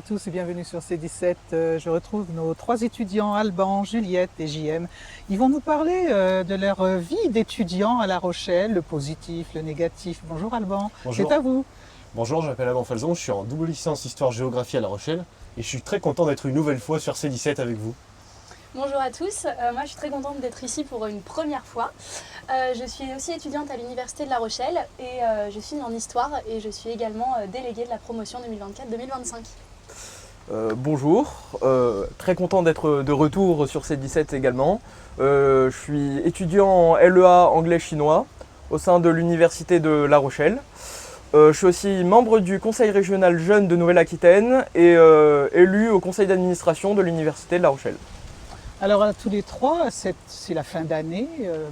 à tous et bienvenue sur C17. Je retrouve nos trois étudiants, Alban, Juliette et JM. Ils vont nous parler de leur vie d'étudiant à La Rochelle, le positif, le négatif. Bonjour Alban, Bonjour. c'est à vous. Bonjour, je m'appelle Alban Falzon, je suis en double licence Histoire-Géographie à La Rochelle et je suis très content d'être une nouvelle fois sur C17 avec vous. Bonjour à tous, moi je suis très contente d'être ici pour une première fois. Je suis aussi étudiante à l'Université de La Rochelle et je suis en histoire et je suis également déléguée de la promotion 2024-2025. Bonjour, très content d'être de retour sur C17 également. Je suis étudiant en LEA anglais-chinois au sein de l'Université de La Rochelle. Je suis aussi membre du Conseil régional jeune de Nouvelle-Aquitaine et élu au conseil d'administration de l'Université de La Rochelle. Alors à tous les trois, c'est la fin d'année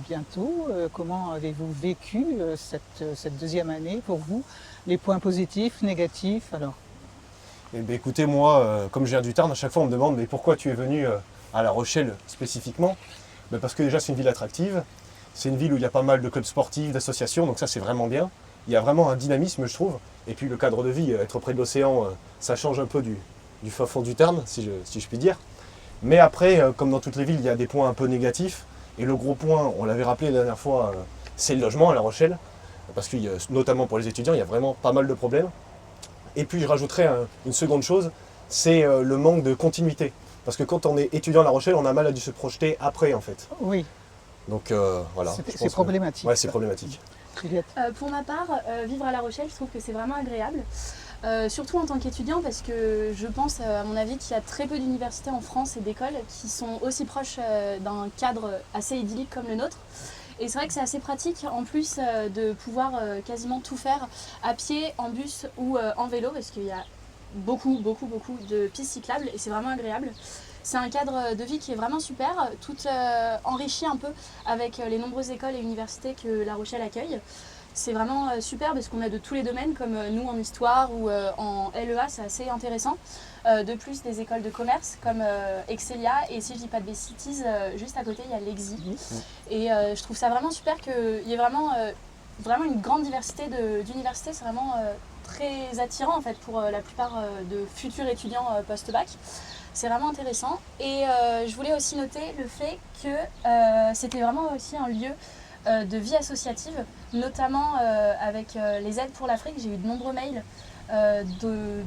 bientôt. Comment avez-vous vécu cette deuxième année pour vous? Les points positifs, négatifs alors? Eh bien, écoutez, moi, comme je viens du Tarn, à chaque fois on me demande mais pourquoi tu es venu à La Rochelle spécifiquement? Parce que déjà c'est une ville attractive, c'est une ville où il y a pas mal de clubs sportifs, d'associations, donc ça c'est vraiment bien. Il y a vraiment un dynamisme je trouve, et puis le cadre de vie, être près de l'océan, ça change un peu du fin fond du Tarn, si je puis dire. Mais après, comme dans toutes les villes, il y a des points un peu négatifs, et le gros point, on l'avait rappelé la dernière fois, c'est le logement à La Rochelle, parce que notamment pour les étudiants, il y a vraiment pas mal de problèmes. Et puis je rajouterais une seconde chose, c'est le manque de continuité. Parce que quand on est étudiant à La Rochelle, on a mal à dû se projeter après en fait. Oui, Donc voilà. c'est problématique. Ouais, c'est problématique. Juliette. Pour ma part, vivre à La Rochelle, je trouve que c'est vraiment agréable. Surtout en tant qu'étudiant parce que je pense à mon avis qu'il y a très peu d'universités en France et d'écoles qui sont aussi proches d'un cadre assez idyllique comme le nôtre. Et c'est vrai que c'est assez pratique en plus de pouvoir quasiment tout faire à pied, en bus ou en vélo parce qu'il y a beaucoup de pistes cyclables et c'est vraiment agréable. C'est un cadre de vie qui est vraiment super, tout enrichi un peu avec les nombreuses écoles et universités que La Rochelle accueille. C'est vraiment super parce qu'on a de tous les domaines comme nous en histoire ou en LEA, c'est assez intéressant. De plus, des écoles de commerce comme Excelia et si je dis pas de bêtises, juste à côté il y a l'EXI. Et je trouve ça vraiment super qu'il y ait vraiment une grande diversité d'universités. C'est vraiment très attirant en fait pour la plupart de futurs étudiants post-bac. C'est vraiment intéressant. Et je voulais aussi noter le fait que c'était vraiment aussi un lieu de vie associative, notamment avec les aides pour l'Afrique. J'ai eu de nombreux mails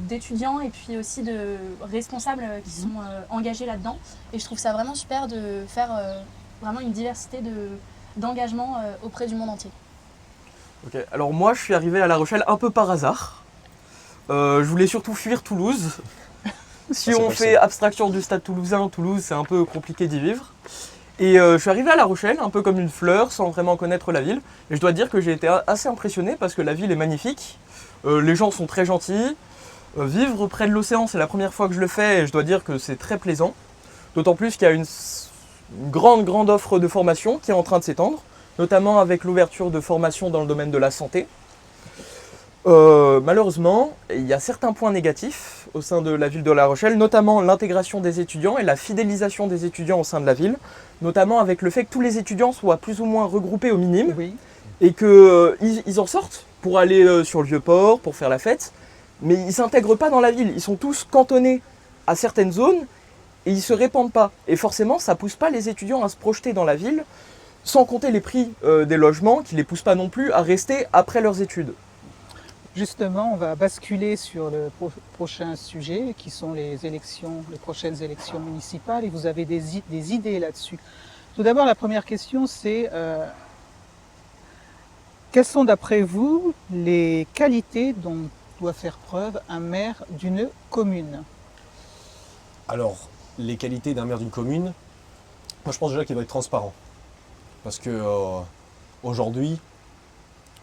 d'étudiants et puis aussi de responsables qui sont engagés là-dedans. Et je trouve ça vraiment super de faire vraiment une diversité d'engagement auprès du monde entier. Ok, alors moi je suis arrivé à La Rochelle un peu par hasard. Je voulais surtout fuir Toulouse. Si on fait abstraction du stade toulousain, Toulouse c'est un peu compliqué d'y vivre. Et je suis arrivé à La Rochelle un peu comme une fleur sans vraiment connaître la ville. Et je dois dire que j'ai été assez impressionné parce que la ville est magnifique. Les gens sont très gentils. Vivre près de l'océan c'est la première fois que je le fais et je dois dire que c'est très plaisant. D'autant plus qu'il y a une grande offre de formation qui est en train de s'étendre. Notamment avec l'ouverture de formations dans le domaine de la santé. Malheureusement, il y a certains points négatifs au sein de la ville de La Rochelle, notamment l'intégration des étudiants et la fidélisation des étudiants au sein de la ville, notamment avec le fait que tous les étudiants soient plus ou moins regroupés au minimum Oui. et qu'ils en sortent pour aller sur le Vieux-Port, pour faire la fête, mais ils ne s'intègrent pas dans la ville, ils sont tous cantonnés à certaines zones et ils ne se répandent pas. Et forcément, ça ne pousse pas les étudiants à se projeter dans la ville, sans compter les prix des logements qui ne les poussent pas non plus à rester après leurs études. Justement, on va basculer sur le prochain sujet qui sont les prochaines élections municipales et vous avez des idées là-dessus. Tout d'abord, la première question c'est quelles sont d'après vous les qualités dont doit faire preuve un maire d'une commune? Alors, les qualités d'un maire d'une commune, moi je pense déjà qu'il doit être transparent. Parce que aujourd'hui,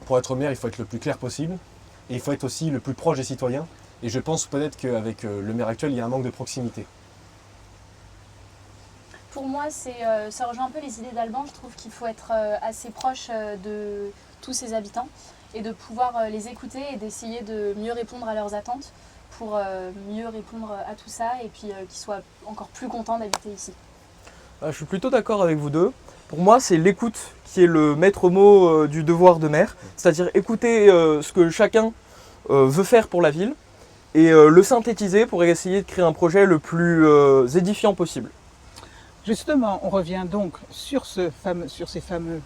pour être maire, il faut être le plus clair possible. Et il faut être aussi le plus proche des citoyens. Et je pense peut-être qu'avec le maire actuel, il y a un manque de proximité. Pour moi, ça rejoint un peu les idées d'Alban. Je trouve qu'il faut être assez proche de tous ses habitants et de pouvoir les écouter et d'essayer de mieux répondre à leurs attentes pour mieux répondre à tout ça et puis qu'ils soient encore plus contents d'habiter ici. Je suis plutôt d'accord avec vous deux. Pour moi, c'est l'écoute qui est le maître mot du devoir de maire, c'est-à-dire écouter ce que chacun veut faire pour la ville et le synthétiser pour essayer de créer un projet le plus édifiant possible. Justement, on revient donc sur ces fameux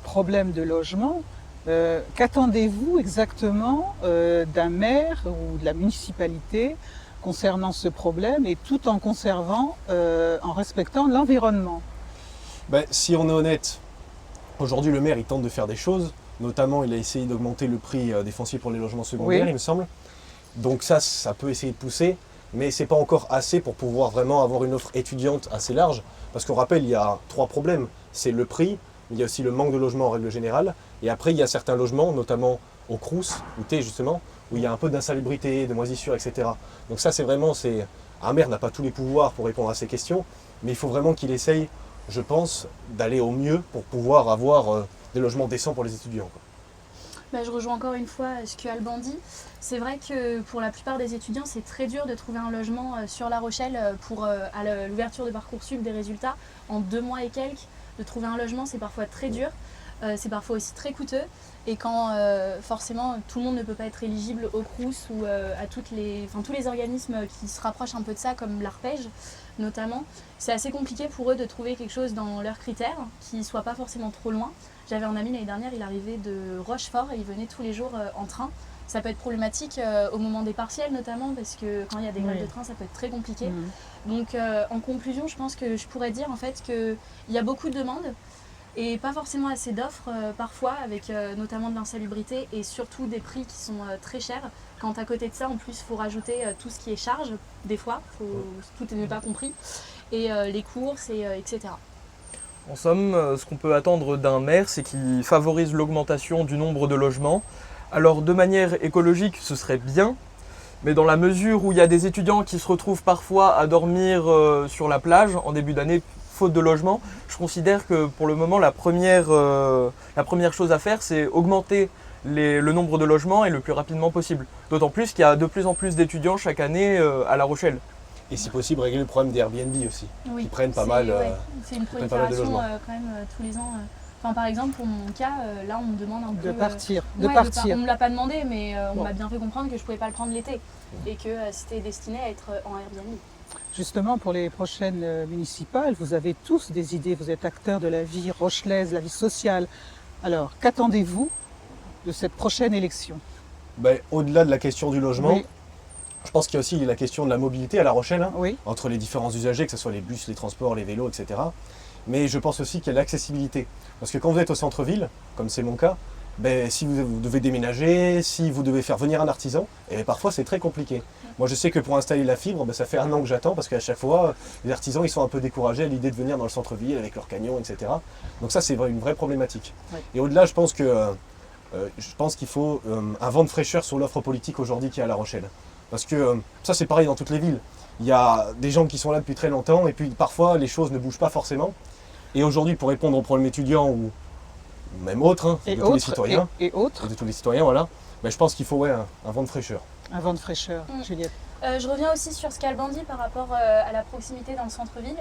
problèmes de logement. Qu'attendez-vous exactement d'un maire ou de la municipalité concernant ce problème et tout en conservant, en respectant l'environnement? Ben, si on est honnête, aujourd'hui le maire il tente de faire des choses, notamment il a essayé d'augmenter le prix des fonciers pour les logements secondaires, Oui. il me semble. Donc ça peut essayer de pousser, mais c'est pas encore assez pour pouvoir vraiment avoir une offre étudiante assez large. Parce qu'on rappelle, il y a 3 problèmes. C'est le prix, mais il y a aussi le manque de logement en règle générale. Et après, il y a certains logements, notamment au Crous, où tu es justement, où il y a un peu d'insalubrité, de moisissure, etc. Donc ça, un maire n'a pas tous les pouvoirs pour répondre à ces questions, mais il faut vraiment qu'il essaye, je pense, d'aller au mieux pour pouvoir avoir des logements décents pour les étudiants, quoi. Bah, je rejoins encore une fois ce que Alban dit. C'est vrai que pour la plupart des étudiants, c'est très dur de trouver un logement sur La Rochelle pour à l'ouverture de Parcoursup des résultats. En 2 mois et quelques, de trouver un logement, c'est parfois très dur. C'est parfois aussi très coûteux. Et quand forcément tout le monde ne peut pas être éligible au Crous ou à tous les organismes qui se rapprochent un peu de ça, comme l'Arpège notamment, c'est assez compliqué pour eux de trouver quelque chose dans leurs critères qui ne soit pas forcément trop loin. J'avais un ami l'année dernière, il arrivait de Rochefort et il venait tous les jours en train. Ça peut être problématique au moment des partiels notamment, parce que quand il y a des grèves Oui. de train, ça peut être très compliqué. Mhm. Donc en conclusion, je pense que je pourrais dire en fait qu'il y a beaucoup de demandes et pas forcément assez d'offres parfois, avec notamment de l'insalubrité et surtout des prix qui sont très chers. Quand à côté de ça, en plus, il faut rajouter tout ce qui est charge, des fois, tout n'est pas compris, et les courses, etc. En somme, ce qu'on peut attendre d'un maire, c'est qu'il favorise l'augmentation du nombre de logements. Alors de manière écologique, ce serait bien, mais dans la mesure où il y a des étudiants qui se retrouvent parfois à dormir sur la plage en début d'année, faute de logement, je considère que pour le moment, la première chose à faire, c'est augmenter le nombre de logements et le plus rapidement possible. D'autant plus qu'il y a de plus en plus d'étudiants chaque année à La Rochelle. Et si possible, régler le problème des Airbnb aussi. Oui, Qui prennent pas mal, c'est une prennent pas mal de prolifération logements. quand même tous les ans. Enfin, par exemple, pour mon cas, là, on me demande un peu... De partir. ouais, partir. on ne me l'a pas demandé, mais on Bon. m'a bien fait comprendre que je ne pouvais pas le prendre l'été et que c'était destiné à être en Airbnb. Justement, pour les prochaines municipales, vous avez tous des idées, vous êtes acteurs de la vie rochelaise, la vie sociale. Alors, qu'attendez-vous de cette prochaine élection? Ben, au-delà de la question du logement, Oui. je pense qu'il y a aussi la question de la mobilité à La Rochelle, hein, Oui, entre les différents usagers, que ce soit les bus, les transports, les vélos, etc. Mais je pense aussi qu'il y a l'accessibilité. Parce que quand vous êtes au centre-ville, comme c'est mon cas, ben, si vous devez déménager, si vous devez faire venir un artisan, et parfois c'est très compliqué. Moi je sais que pour installer la fibre, ben, ça fait 1 an que j'attends parce qu'à chaque fois, les artisans ils sont un peu découragés à l'idée de venir dans le centre-ville avec leurs camions, etc. Donc ça c'est une vraie problématique. Oui. Et au-delà, je pense qu'il faut un vent de fraîcheur sur l'offre politique aujourd'hui qu'il y a à La Rochelle. Parce que ça c'est pareil dans toutes les villes. Il y a des gens qui sont là depuis très longtemps et puis parfois les choses ne bougent pas forcément. Et aujourd'hui, pour répondre aux problèmes étudiants ou même autres, hein, et de tous les autres, citoyens, et autres, de tous les citoyens, voilà, ben, je pense qu'il faut un vent de fraîcheur. un vent de fraîcheur, Mm. Juliette. Je reviens aussi sur ce qu'Alban dit par rapport à la proximité dans le centre-ville.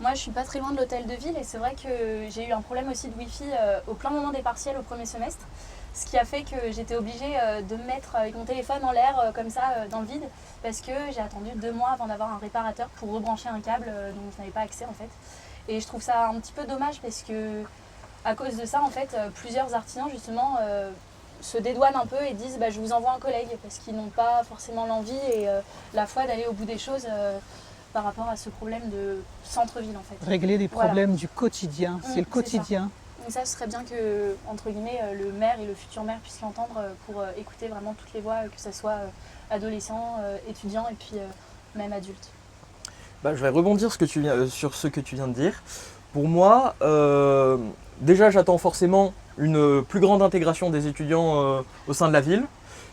Moi, je suis pas très loin de l'hôtel de ville et c'est vrai que j'ai eu un problème aussi de Wi-Fi au plein moment des partiels au premier semestre. Ce qui a fait que j'étais obligée de me mettre avec mon téléphone en l'air comme ça dans le vide parce que j'ai attendu 2 mois avant d'avoir un réparateur pour rebrancher un câble dont je n'avais pas accès en fait. Et je trouve ça un petit peu dommage parce que à cause de ça en fait plusieurs artisans justement se dédouanent un peu et disent bah, je vous envoie un collègue parce qu'ils n'ont pas forcément l'envie et la foi d'aller au bout des choses par rapport à ce problème de centre-ville en fait. Régler des Voilà. problèmes du quotidien, c'est le C'est ça. quotidien. Donc ça, ce serait bien que, entre guillemets, le maire et le futur maire puissent l'entendre pour écouter vraiment toutes les voix, que ce soit adolescents, étudiants et puis même adultes. Bah, je vais rebondir sur ce que tu viens de dire. Pour moi, déjà j'attends forcément une plus grande intégration des étudiants au sein de la ville,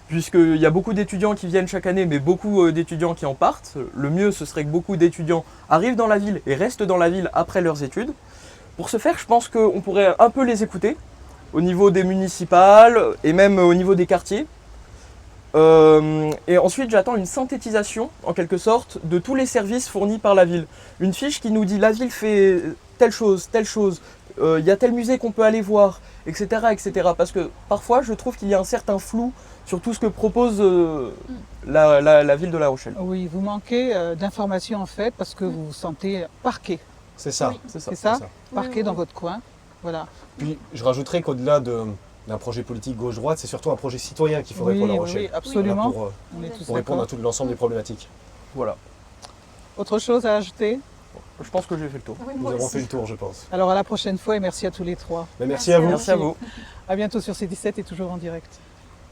puisqu'il y a beaucoup d'étudiants qui viennent chaque année, mais beaucoup d'étudiants qui en partent. Le mieux, ce serait que beaucoup d'étudiants arrivent dans la ville et restent dans la ville après leurs études. Pour ce faire, je pense qu'on pourrait un peu les écouter, au niveau des municipales et même au niveau des quartiers. Et ensuite, j'attends une synthétisation, en quelque sorte, de tous les services fournis par la ville. Une fiche qui nous dit la ville fait telle chose, il y a tel musée qu'on peut aller voir, etc., etc. Parce que parfois, je trouve qu'il y a un certain flou sur tout ce que propose la ville de La Rochelle. Oui, vous manquez d'informations en fait parce que vous vous sentez parqué. C'est ça. Oui. C'est ça. C'est ça, c'est ça. parqué Oui, dans oui. votre coin. Voilà. Puis je rajouterais qu'au-delà d'un projet politique gauche-droite, c'est surtout un projet citoyen qu'il faudrait pour La Rochelle. oui, absolument. Voilà, On est tous pour répondre à d'accord. tout l'ensemble des problématiques. Voilà. Autre chose à ajouter? Je pense que j'ai fait le tour. Oui, Nous moi avons aussi. fait le tour, je pense. Alors à la prochaine fois et merci à tous les trois. Mais merci Merci à à vous. vous. Merci à vous. À bientôt sur C17 et toujours en direct.